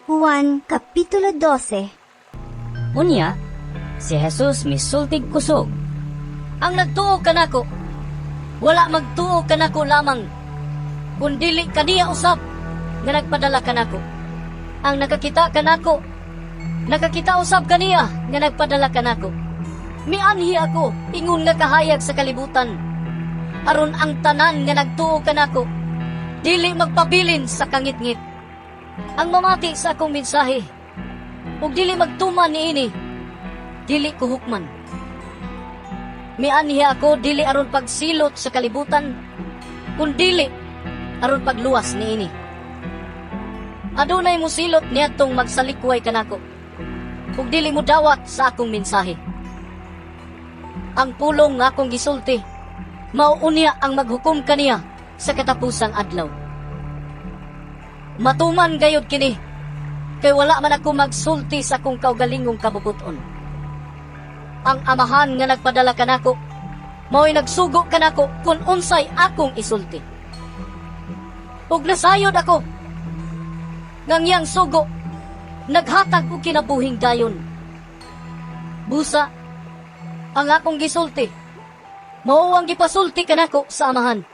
Juan Kapitulo 12. Unya, si Jesus misultig kusog. Ang nagtuo kanako, wala magtuo kanako lamang, kundili kaniya usab nga nagpadala kanako. Ang nakakita kanako, nakakita usab kaniya nga nagpadala kanako. Mianhi ako, ingon nga kahayag sa kalibutan. Aron ang tanan nga nagtuo kanako, dili magpabilin sa kangit-ngit. Ang mamati sa akong mensahe, ug dili magtuman niini, dili ko hukman. Mianhi ako dili aron pagsilot sa kalibutan, kundili aron pagluwas niini. Adunay mo silot niadtong magsalikway kanako, ug dili mo dawat sa akong mensahe. Ang pulong nga akong gisulti, mauunya ang maghukom kaniya sa katapusang adlaw. Matuman gayud kini, kay wala man ako magsulti sa akong kaugalingong kabubuton. Ang amahan nga nagpadala kanako, mao'y nagsugo kanako kung unsay akong isulti. Ug nasayod ako, ngangyang sugo, naghatag og kinabuhing dayon. Busa, ang akong gisulti, mao ang gipasulti kanako sa amahan.